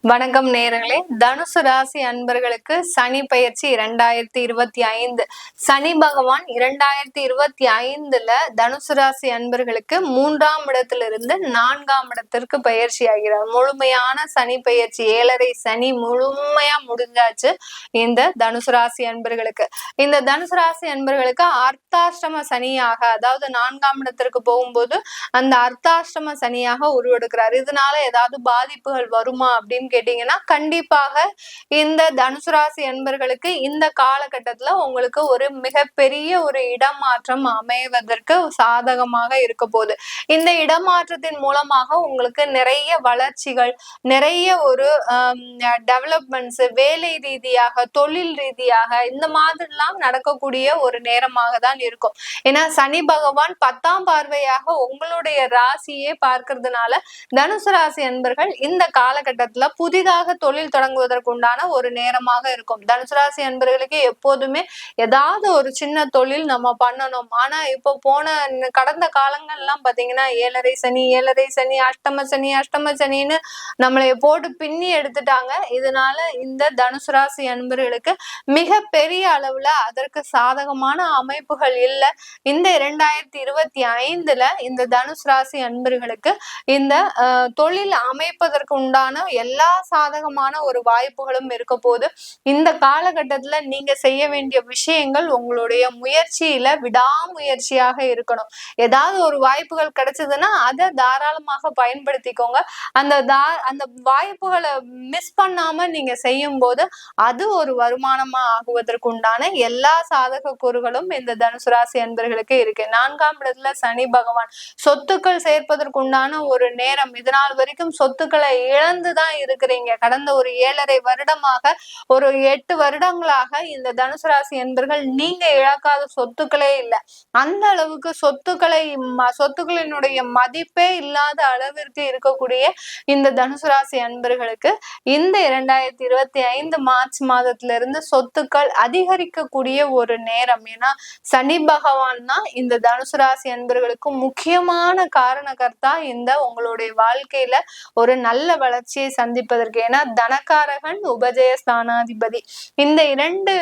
வணக்கம் நேயர்களே. தனுசு ராசி அன்பர்களுக்கு சனி பயிற்சி 2025. சனி பகவான் 2025ல தனுசு ராசி அன்பர்களுக்கு 3ஆம் இடத்திலிருந்து 4ஆம் இடத்திற்கு பயிற்சி ஆகிறார். முழுமையான சனி பயிற்சி, 7.5 சனி முழுமையா முடிஞ்சாச்சு இந்த தனுசு ராசி அன்பர்களுக்கு. இந்த தனுசு ராசி அன்பர்களுக்கு அர்த்தாஷ்டம சனியாக, அதாவது 4ஆம் இடத்திற்கு போகும்போது அந்த அர்த்தாஷ்டம சனியாக உருவெடுக்கிறார். இதனால ஏதாவது பாதிப்புகள் வருமா அப்படின்னு கேட்டீங்கன்னா, கண்டிப்பாக இந்த தனுசு ராசி அன்பர்களுக்கு இந்த காலகட்டத்துல உங்களுக்கு ஒரு மிகப்பெரிய ஒரு இடமாற்றம் அமைவதற்கு சாதகமாக இருக்க போகுது. இந்த இடமாற்றத்தின் மூலமாக உங்களுக்கு நிறைய வளர்ச்சிகள், நிறைய ஒரு டெவலப்மெண்ட்ஸ், வேலை ரீதியாக, தொழில் ரீதியாக இந்த மாதிரிலாம் நடக்கக்கூடிய ஒரு நேரமாக தான் இருக்கும். ஏன்னா சனி பகவான் 10ஆம் பார்வையாக உங்களுடைய ராசியே பார்க்கறதுனால தனுசு ராசி அன்பர்கள் இந்த காலகட்டத்துல புதிதாக தொழில் தொடங்குவதற்கு உண்டான ஒரு நேரமாக இருக்கும். தனுசு ராசி அன்பர்களுக்கு எப்போதுமே ஏதாவது ஒரு சின்ன தொழில் நம்ம பண்ணணும். ஆனா இப்போ கடந்த காலங்கள்லாம் பாத்தீங்கன்னா 7.5 சனி, அஷ்டம சனின்னு நம்மளை போட்டு பின்னி எடுத்துட்டாங்க. இதனால இந்த தனுசு ராசி அன்பர்களுக்கு மிக பெரிய அளவுல அதற்கு சாதகமான அமைப்புகள் இல்லை. இந்த 2025ல இந்த தனுசு ராசி அன்பர்களுக்கு இந்த தொழில் அமைப்பதற்கு உண்டான எல்லா சாதகமான ஒரு வாய்ப்புகளும் இருக்க போது. இந்த காலகட்டத்துல நீங்க செய்ய வேண்டிய விஷயங்கள் உங்களுடைய முயற்சியில விடாமுயற்சியாக இருக்கணும். ஏதாவது ஒரு வாய்ப்புகள் கிடைச்சதுன்னா அதை தாராளமாக பயன்படுத்திக்கோங்க. அந்த வாய்ப்புகளை மிஸ் பண்ணாம நீங்க செய்யும் போது அது ஒரு வருமானமா ஆகுவதற்கு உண்டான எல்லா சாதக கூறுகளும் இந்த தனுசு ராசி அன்பர்களுக்கு இருக்கு. 4ஆம் இடத்துல சனி பகவான் சொத்துக்கள் சேர்ப்பதற்கு உண்டான ஒரு நேரம். இதனால் வரைக்கும் சொத்துக்களை இழந்துதான் இருக்கிறீங்க. கடந்த ஒரு 7.5 வருடமாக, ஒரு 8 வருடங்களாக இந்த தனுசு ராசி என்பர்கள் நீங்க இழக்காத சொத்துக்களே இல்லை. அந்த அளவுக்கு சொத்துக்களினுடைய மதிப்பே இல்லாத அளவிற்கு இருக்கக்கூடிய இந்த தனுசு ராசி அன்பர்களுக்கு இந்த 2025 மார்ச் மாதத்திலிருந்து சொத்துக்கள் அதிகரிக்கக்கூடிய ஒரு நேரம். ஏன்னா சனி பகவான் தான் இந்த தனுசு ராசி அன்பர்களுக்கு முக்கியமான காரணகர்த்தா இந்த உங்களுடைய வாழ்க்கையில ஒரு நல்ல வளர்ச்சியை சந்திப்பதற்கு. ஏன்னா தனகாரகன், உபஜயஸ்தானாதிபதி, இந்த 2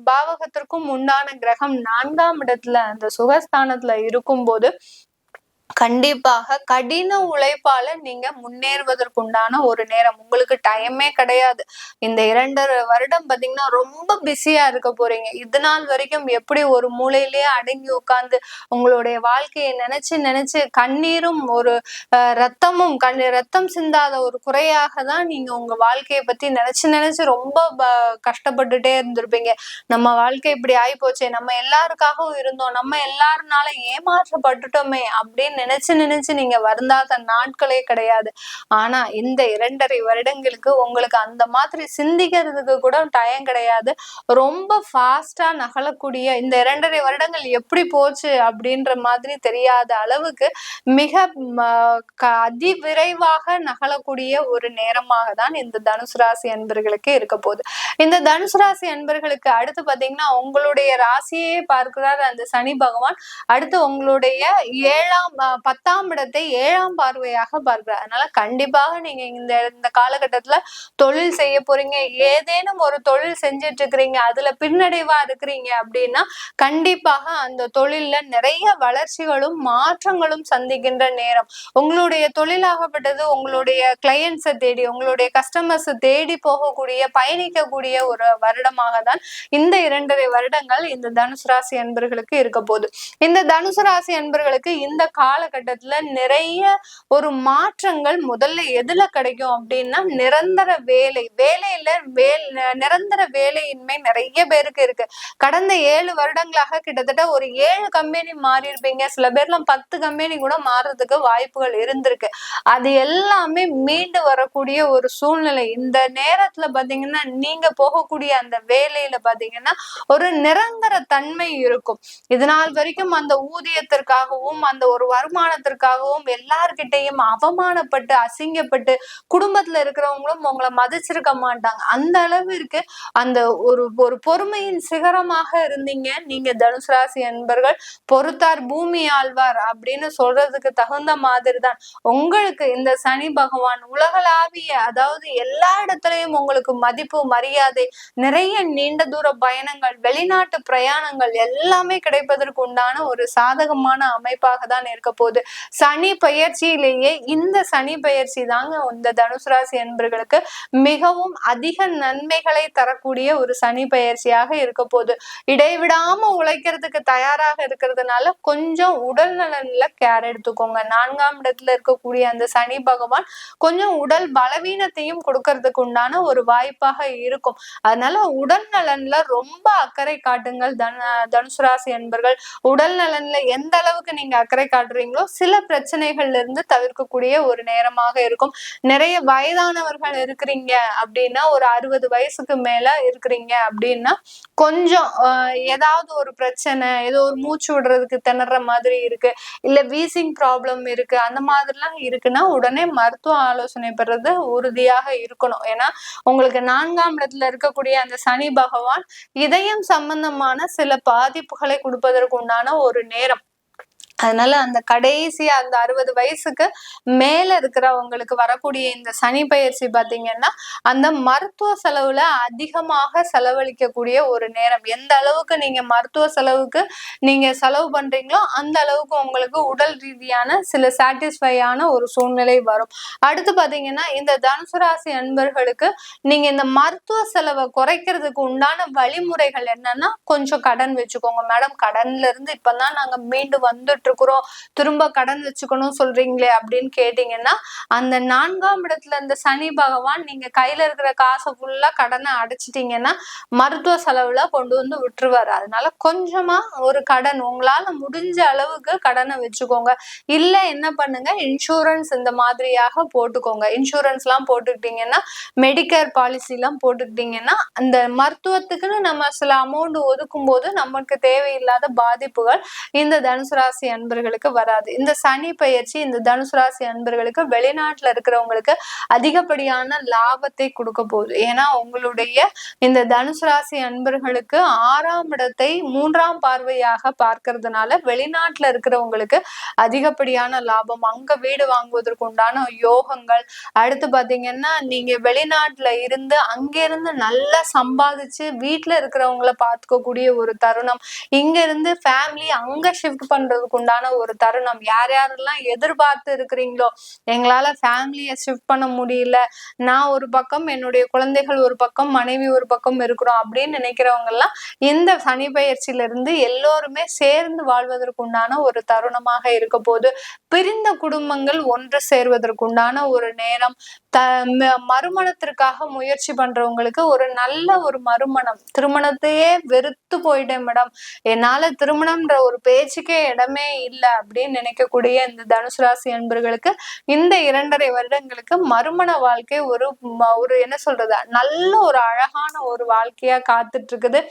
பாவகத்திற்கும் உண்டான கிரகம் 4ஆம் இடத்துல அந்த சுகஸ்தானத்துல இருக்கும்போது கண்டிப்பாக கடின உழைப்பால நீங்க முன்னேறுவதற்குண்டான ஒரு நேரம். உங்களுக்கு டைமே கிடையாது. இந்த 2.5 வருடம் பாத்தீங்கன்னா ரொம்ப பிஸியா இருக்க போறீங்க. இது நாள் வரைக்கும் எப்படி ஒரு மூலையிலேயே அடங்கி உட்கார்ந்து உங்களுடைய வாழ்க்கையை நினைச்சு கண்ணீரும் ஒரு ரத்தம் சிந்தாத ஒரு குறையாக தான் நீங்க உங்க வாழ்க்கையை பத்தி நினைச்சு ரொம்ப கஷ்டப்பட்டுட்டே இருந்திருப்பீங்க. நம்ம வாழ்க்கை இப்படி ஆகி போச்சே, நம்ம எல்லாருக்காகவும் இருந்தோம், நம்ம எல்லாருனால ஏமாற்றப்பட்டுட்டோமே அப்படின்னு நினைச்சு நீங்க வருந்தாத நாட்களே கிடையாது. ஆனா இந்த 2.5 வருடங்களுக்கு உங்களுக்கு அந்த மாதிரி சிந்திக்கிறதுக்கு கூட டைம் கிடையாது. ரொம்ப ஃபாஸ்டா நகலக்கூடிய இந்த 2.5 வருடங்கள் எப்படி போச்சு அப்படின்ற மாதிரி தெரியாத அளவுக்கு மிக அதிவிரைவாக நகலக்கூடிய ஒரு நேரமாக தான் இந்த தனுசு ராசி அன்பர்களுக்கு இருக்க போகுது. இந்த தனுசு ராசி அன்பர்களுக்கு அடுத்து பாத்தீங்கன்னா உங்களுடைய ராசியே பார்க்கிறார் அந்த சனி பகவான். அடுத்து உங்களுடைய 10ஆம் இடத்தை 7ஆம் பார்வையாக பார்க்கிறார். அதனால கண்டிப்பாக நீங்க இந்த காலகட்டத்துல தொழில் செய்ய போறீங்க. ஏதேனும் ஒரு தொழில் செஞ்சுட்டு இருக்கிறீங்க, அதுல பின்னடைவா இருக்கிறீங்க அப்படின்னா கண்டிப்பாக அந்த தொழில்ல நிறைய வளர்ச்சிகளும் மாற்றங்களும் சந்திக்கின்ற நேரம். உங்களுடைய தொழிலாகப்பட்டது உங்களுடைய கிளையன்ஸை தேடி, உங்களுடைய கஸ்டமர்ஸ் தேடி போகக்கூடிய, பயணிக்கக்கூடிய ஒரு வருடமாக தான் இந்த 2.5 வருடங்கள் இந்த தனுசு ராசி அன்பர்களுக்கு இருக்க போகுது. இந்த தனுசு ராசி அன்பர்களுக்கு இந்த காலகட்டத்துல நிறைய ஒரு மாற்றங்கள் முதல்ல எதுல கிடைக்கும் அப்படின்னா நிரந்தர நிரந்தர வேலையின்மை நிறைய பேருக்கு இருக்கு. கடந்த 7 வருடங்களாக கிட்டத்தட்ட ஒரு 7 கம்பெனி மாறி இருப்பீங்க. சில பேர்லாம் 10 கம்பெனி கூட மாறுறதுக்கு வாய்ப்புகள் இருந்திருக்கு. அது எல்லாமே மீண்டு வரக்கூடிய ஒரு சூழ்நிலை. இந்த நேரத்துல பாத்தீங்கன்னா நீங்க போகக்கூடிய அந்த வேலையில பாத்தீங்கன்னா ஒரு நிரந்தர தன்மை இருக்கும். இதனால் வரைக்கும் அந்த ஊதியத்திற்காகவும் அந்த ஒரு வருமானத்திற்காகவும் எல்லார்கிட்டையும் அவமானப்பட்டு அசிங்கப்பட்டு குடும்பத்துல இருக்கிறவங்களும் உங்களை மதிச்சிருக்க மாட்டாங்க. அந்த அளவிற்கு அந்த ஒரு ஒரு பொறுமையின் சிகரமாக இருந்தீங்க நீங்க தனுசு ராசி அன்பர்கள். பொறுத்தார் பூமி ஆழ்வார் அப்படின்னு சொல்றதுக்கு தகுந்த மாதிரி தான் உங்களுக்கு இந்த சனி பகவான் உலகளாவிய, அதாவது எல்லா இடத்துலயும் உங்களுக்கு மதிப்பு மரியாதை, நிறைய நீண்ட தூர பயணங்கள், வெளிநாட்டு பிரயாணங்கள் எல்லாமே கிடைப்பதற்கு உண்டான ஒரு சாதகமான அமைப்பாக தான் இருக்க போகுது. சனி பயிற்சியிலேயே இந்த சனி பயிற்சி தாங்க இந்த தனுசு ராசி என்பர்களுக்கு மிகவும் அதிக நன்மைகளை தரக்கூடிய ஒரு சனி பயிற்சியாக இருக்க போகுது. இடைவிடாம உழைக்கிறதுக்கு தயாராக இருக்கிறதுனால கொஞ்சம் உடல் நலன்ல கேர் எடுத்துக்கோங்க. 4ஆம் இடத்துல இருக்கக்கூடிய அந்த சனி பகவான் கொஞ்சம் உடல் பலவீனத்தையும் கொடுக்கறதுக்கு உண்டான ஒரு வாய்ப்பாக இருக்கும். அதனால உடல் நலன்ல ரொம்ப அக்கறை காட்டுங்கள் தனுசு ராசி என்பர்கள். உடல் நலன்ல எந்த அளவுக்கு நீங்க அக்கறை காட்டுறீங்களோ சில பிரச்சனைகள்ல இருந்து தவிர்க்கக்கூடிய ஒரு நேரமாக இருக்கும். நிறைய வயதானவர்கள் இருக்கிறீங்க அப்படின்னா, ஒரு 60 வயசுக்கு மேல இருக்கிறீங்க அப்படின்னா கொஞ்சம் ஏதாவது ஒரு பிரச்சனை, ஏதோ ஒரு மூச்சு விடுறதுக்கு திணற மாதிரி இருக்கு, இல்ல வீசிங் ப்ராப்ளம் இருக்கு, அந்த மாதிரிலாம் இருக்குன்னா உடனே மருத்துவ ஆலோசனை பெறது உறுதியாக இருக்கணும். ஏன்னா உங்களுக்கு 4ஆம் இடத்துல இருக்கக்கூடிய அந்த சனி பகவான் இதயம் சம்பந்தமான சில பாதிப்புகளை கொடுப்பதற்கு உண்டான ஒரு நேரம். அதனால அந்த கடைசியா அந்த 60 வயசுக்கு மேல இருக்கிறவங்களுக்கு வரக்கூடிய இந்த சனி பயிற்சி பாத்தீங்கன்னா அந்த மருத்துவ செலவுல அதிகமாக செலவழிக்கக்கூடிய ஒரு நேரம். எந்த அளவுக்கு நீங்க மருத்துவ செலவுக்கு நீங்க செலவு பண்றீங்களோ அந்த அளவுக்கு உங்களுக்கு உடல் ரீதியான சில சாட்டிஸ்ஃபையான ஒரு சூழ்நிலை வரும். அடுத்து பாத்தீங்கன்னா இந்த தனுசு ராசி அன்பர்களுக்கு நீங்க இந்த மருத்துவ செலவை குறைக்கிறதுக்கு உண்டான வழிமுறைகள் என்னன்னா, கொஞ்சம் கடன் வச்சுக்கோங்க. மேடம் கடன்ல இருந்து இப்பதான் நாங்க மீண்டு வந்துட்டு இருக்கிறோம், திரும்ப கடன் வச்சுக்கணும் சொல்றீங்களே அப்படின்னு கேட்டீங்கன்னா, அந்த 4ஆம் இடத்துல இந்த சனி பகவான் நீங்க கையில இருக்கிற காசை ஃபுல்லா கடனை அடைச்சிட்டீங்கன்னா மருத்துவ செலவுல கொண்டு வந்து விட்டுருவாரு. அதனால கொஞ்சமா ஒரு கடன் உங்களால முடிஞ்ச அளவுக்கு கடனை வச்சுக்கோங்க. இல்ல என்ன பண்ணுங்க, இன்சூரன்ஸ் இந்த மாதிரியாக போட்டுக்கோங்க. இன்சூரன்ஸ் எல்லாம் போட்டுக்கிட்டீங்கன்னா, மெடிக்கேர் பாலிசி எல்லாம் போட்டுக்கிட்டீங்கன்னா அந்த மருத்துவத்துக்குன்னு நம்ம சில அமௌண்ட் ஒதுக்கும் போது நமக்கு தேவையில்லாத பாதிப்புகள் இந்த தனுசு ராசி அன்பர்களுக்கு வராது. இந்த சனி பயிற்சி இந்த தனுசு ராசி அன்பர்களுக்கு வெளிநாட்டுல இருக்கிறவங்களுக்கு அதிகப்படியான லாபத்தை கொடுக்க போகுது. ஏன்னா உங்களுடைய இந்த தனுசு ராசி அன்பர்களுக்கு 6ஆம் இடத்தை 3ஆம் பார்வையாக பார்க்கறதுனால வெளிநாட்டுல இருக்கிறவங்களுக்கு அதிகப்படியான லாபம், அங்க வீடு வாங்குவதற்கு உண்டான யோகங்கள். அடுத்து பாத்தீங்கன்னா நீங்க வெளிநாட்டுல இருந்து அங்கிருந்து நல்லா சம்பாதிச்சு வீட்டுல இருக்கிறவங்கள பார்த்துக்கக்கூடிய ஒரு தருணம், இங்க இருந்து ஃபேமிலி அங்க ஷிஃப்ட் பண்றதுக்கு உண்டான ஒரு தருணம். யார் யாரெல்லாம் எதிர்பார்த்து இருக்கிறீங்களோ எங்களால ஃபேமிலியை ஷிஃப்ட் பண்ண முடியல, நான் ஒரு பக்கம் என்னுடைய குழந்தைகள் ஒரு பக்கம் மனைவி ஒரு பக்கம் இருக்கிறோம் அப்படின்னு நினைக்கிறவங்க எல்லாம் இந்த சனி பயிற்சியில இருந்து எல்லோருமே சேர்ந்து வாழ்வதற்கு உண்டான ஒரு தருணமாக இருக்க போது. பிரிந்த குடும்பங்கள் ஒன்று சேர்வதற்கு உண்டான ஒரு நேரம். மறுமணத்திற்காக முயற்சி பண்றவங்களுக்கு ஒரு நல்ல ஒரு மறுமணம். திருமணத்தையே வெறுத்து போயிட்டேன் மேடம், என்னால திருமணம்ன்ற ஒரு பேச்சுக்கே இடமே இல்லை அப்படின்னு நினைக்கக்கூடிய இந்த தனுசு ராசி அன்பர்களுக்கு இந்த 2.5 வருடங்களுக்கு மறுமண வாழ்க்கை ஒரு என்ன சொல்றது, நல்ல ஒரு அழகான ஒரு வாழ்க்கையா காத்துட்டு இருக்குது.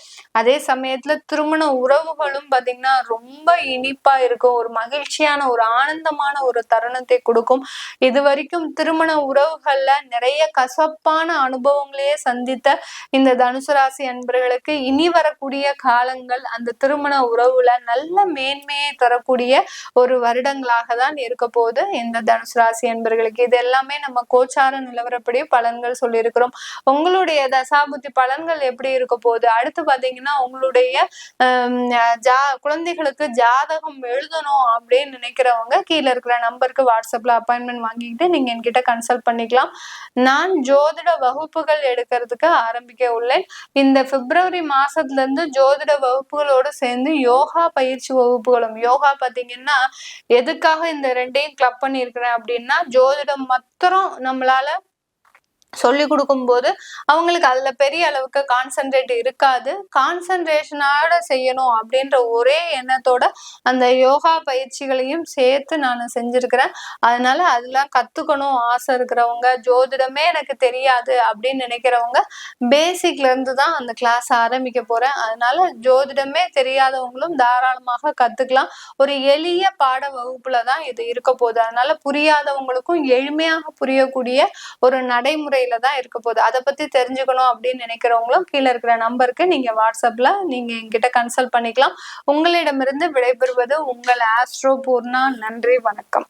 அதே சமயத்துல திருமண உறவுகளும் பாத்தீங்கன்னா ரொம்ப இனிப்பா இருக்கும், ஒரு மகிழ்ச்சியான ஒரு ஆனந்தமான ஒரு தருணத்தை கொடுக்கும். இது வரைக்கும் திருமண உறவுகள்ல நிறைய கசப்பான அனுபவங்களையே சந்தித்த இந்த தனுசு ராசி அன்பர்களுக்கு இனி வரக்கூடிய காலங்கள் அந்த திருமண உறவுல நல்ல மேன்மையை தரக்கூடிய ஒரு வருடங்களாக தான் இருக்க போது இந்த தனுசு ராசி அன்பர்களுக்கு. இது எல்லாமே நம்ம கோச்சார நிலவரப்படி பலன்கள் சொல்லியிருக்கிறோம். உங்களுடைய தசாபுத்தி பலன்கள் எப்படி இருக்க போகுது, அடுத்து பாத்தீங்கன்னா உங்களுடைய குழந்தைகளுக்கு ஜாதகம் எழுதணும் அப்படின்னு நினைக்கிறவங்க கீழே இருக்கிற நம்பருக்கு வாட்ஸ்அப்ல அப்பாயின்மெண்ட் வாங்கிக்கிட்டு நீங்க என்கிட்ட கன்சல்ட் பண்ணிக்கலாம். நான் ஜோதிட வகுப்புகள் எடுக்கிறதுக்கு ஆரம்பிக்க உள்ளேன். இந்த பிப்ரவரி மாசத்துல இருந்து ஜோதிட வகுப்புகளோடு சேர்ந்து யோகா பயிற்சி வகுப்புகளும். யோகா பாத்தீங்கன்னா எதுக்காக இந்த 2ஐயும் கிளப் பண்ணியிருக்கிறேன் அப்படின்னா, ஜோதிடம் மாத்திரம் நம்மளால சொல்லி கொடுக்கும்போது அவங்களுக்கு அதுல பெரிய அளவுக்கு கான்சென்ட்ரேட் இருக்காது. கான்சென்ட்ரேஷனோட செய்யணும் அப்படின்ற ஒரே எண்ணத்தோட அந்த யோகா பயிற்சிகளையும் சேர்த்து நான் செஞ்சிருக்கிறேன். அதனால அதெல்லாம் கத்துக்கணும் ஆசை இருக்கிறவங்க, ஜோதிடமே எனக்கு தெரியாது அப்படின்னு நினைக்கிறவங்க பேசிக்ல இருந்து தான் அந்த கிளாஸ் ஆரம்பிக்க போறேன். அதனால ஜோதிடமே தெரியாதவங்களும் தாராளமாக கத்துக்கலாம். ஒரு எளிய பாட வகுப்புல தான் இது இருக்க போகுது. அதனால புரியாதவங்களுக்கும் எளிமையாக புரியக்கூடிய ஒரு நடைமுறையில தான் இருக்க போகுது. அதை பத்தி தெரிஞ்சுக்கணும் அப்படின்னு நினைக்கிறவங்களும் கீழே இருக்கிற நம்பருக்கு நீங்க வாட்ஸ்அப்ல நீங்க என்கிட்ட கன்சல்ட் பண்ணிக்கலாம். உங்களிடமிருந்து விடைபெறுவது உங்கள் ஆஸ்ட்ரோ பூர்ணா. நன்றி, வணக்கம்.